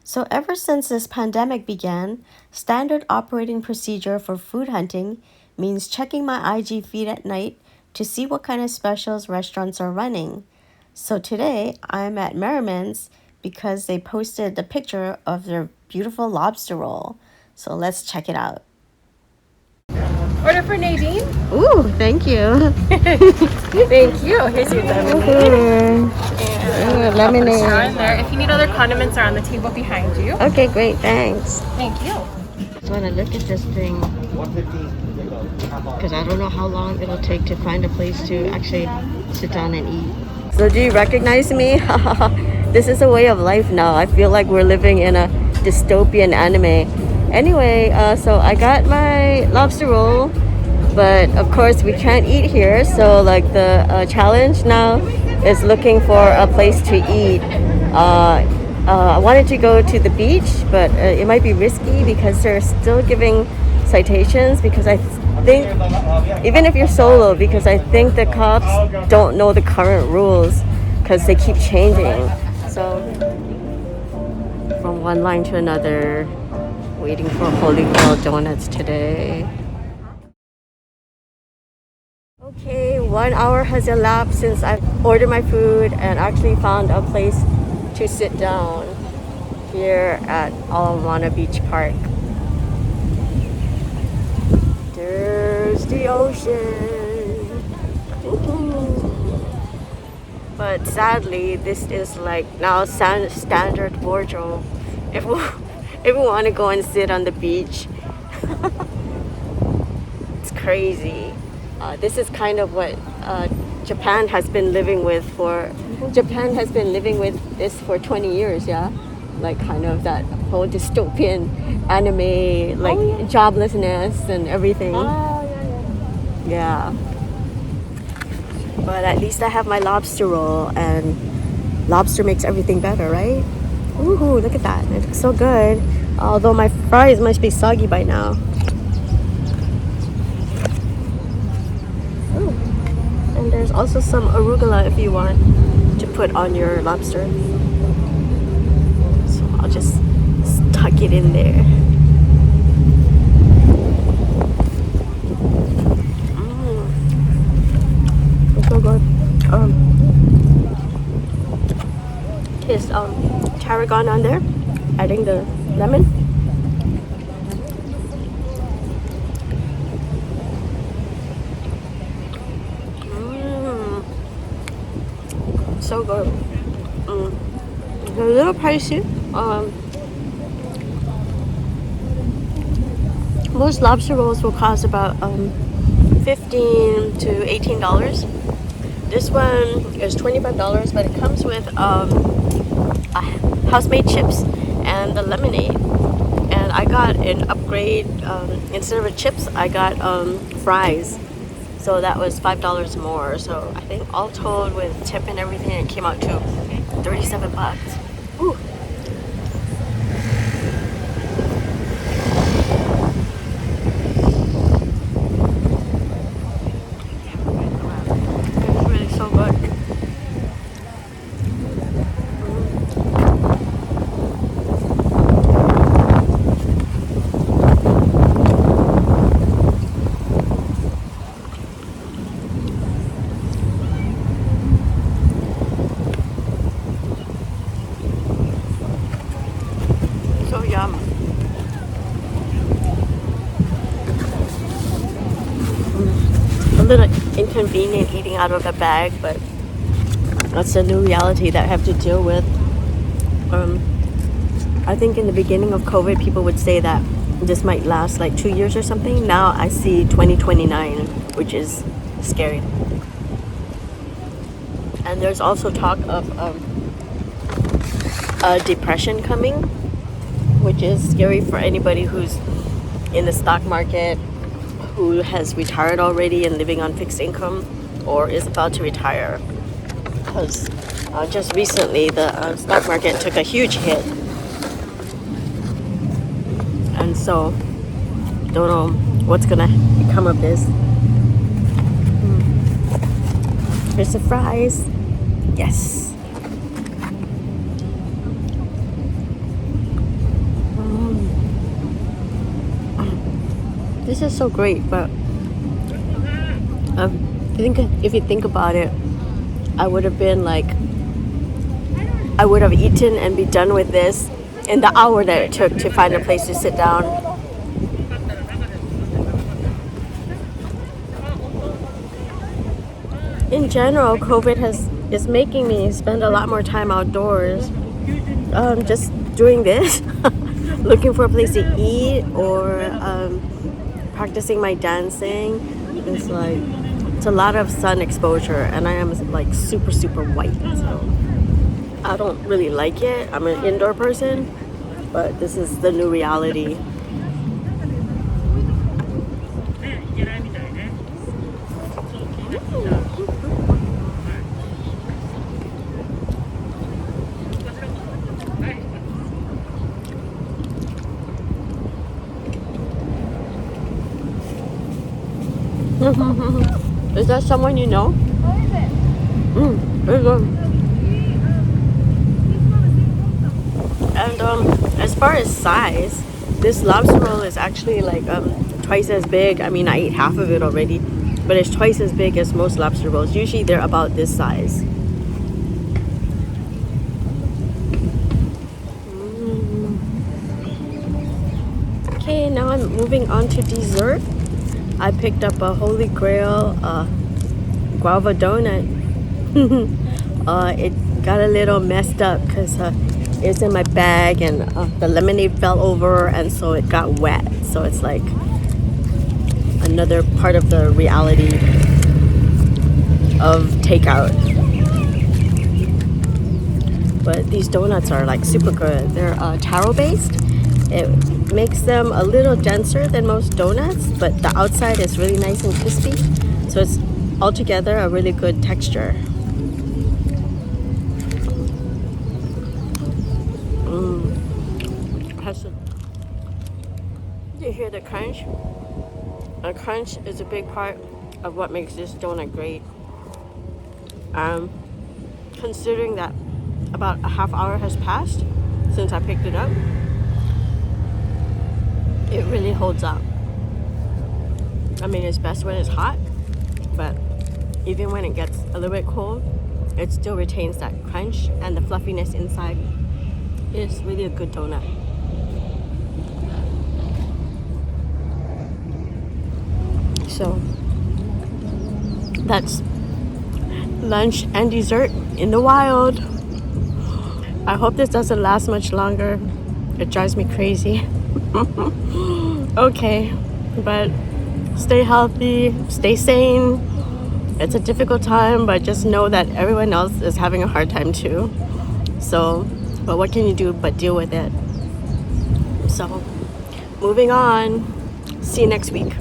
So ever since this pandemic began, standard operating procedure for food hunting means checking my IG feed at night to see what kind of specials restaurants are running. So today I'm at Merriman's because they posted the picture of their beautiful lobster roll. So let's check it out. Order for Nadine. Ooh, thank you. Thank you. Here's your lemonade. And lemonade. straw in there. If you need other condiments, are on the table behind you. Okay, great, thanks. Thank you. Just want to look at this thing because I don't know how long it'll take to find a place to actually sit down and eat. So do you recognize me? This is a way of life now. I feel like we're living in a dystopian anime. Anyway, so I got my lobster roll, but of course we can't eat here. So like the challenge now is looking for a place to eat. I wanted to go to the beach, but it might be risky because they're still giving citations because I think, even if you're solo, because I think the cops don't know the current rules because they keep changing. So from one line to another, waiting for Holey Grail Donuts today. Okay, 1 hour has elapsed since I ordered my food and actually found a place to sit down here at Alamana Beach Park. There's the ocean. Ooh. But sadly, this is like now standard wardrobe. If we want to go and sit on the beach, it's crazy. This is kind of what Japan has been living with this for 20 years, yeah? Like kind of that whole dystopian anime, like joblessness and everything. Yeah. But at least I have my lobster roll, and lobster makes everything better, right? Ooh, look at that. It looks so good. Although my fries must be soggy by now. Ooh. And there's also some arugula if you want to put on your lobster. So I'll just tuck it in there. It's so good. Taste tarragon on there, adding the lemon. So good. It's a little pricey. Most lobster rolls will cost about $15 to $18. This one is $25, but it comes with housemade chips and the lemonade. And I got an upgrade. Instead of chips, I got fries. So that was $5 more. So I think all told with tip and everything, it came out to $37. Ooh. It's really so good. So yum. A little inconvenient eating out of the bag, but that's a new reality that I have to deal with. I think in the beginning of COVID, people would say that this might last like 2 years or something. Now I see 2029, which is scary. And there's also talk of a depression coming, which is scary for anybody who's in the stock market, who has retired already and living on fixed income, or is about to retire. Because just recently the stock market took a huge hit. And so, don't know what's gonna become of this. Here's the fries. Yes. This is so great, but I think if you think about it, I would have eaten and be done with this in the hour that it took to find a place to sit down. In general, COVID is making me spend a lot more time outdoors. Just doing this, looking for a place to eat, or practicing my dancing. It's a lot of sun exposure, and I am like super white, so I don't really like it. I'm an indoor person, but this is the new reality. Is that someone you know? Very good. And as far as size, this lobster roll is actually like twice as big. I mean, I ate half of it already, but it's twice as big as most lobster rolls. Usually they're about this size. Okay, now I'm moving on to dessert. I picked up a Holey Grail guava donut. It got a little messed up because it's in my bag, and the lemonade fell over, and so it got wet. So it's like another part of the reality of takeout. But these donuts are like super good. They're taro based. It makes them a little denser than most donuts, but the outside is really nice and crispy. So it's altogether a really good texture. You hear the crunch? A crunch is a big part of what makes this donut great. Considering that about a half hour has passed since I picked it up, it really holds up. I mean, it's best when it's hot, but even when it gets a little bit cold, it still retains that crunch and the fluffiness inside. It's really a good donut. So that's lunch and dessert in the wild. I hope this doesn't last much longer. It drives me crazy. Okay, but stay healthy, stay sane. It's a difficult time, but just know that everyone else is having a hard time too. So, but what can you do but deal with it? So, moving on. See you next week.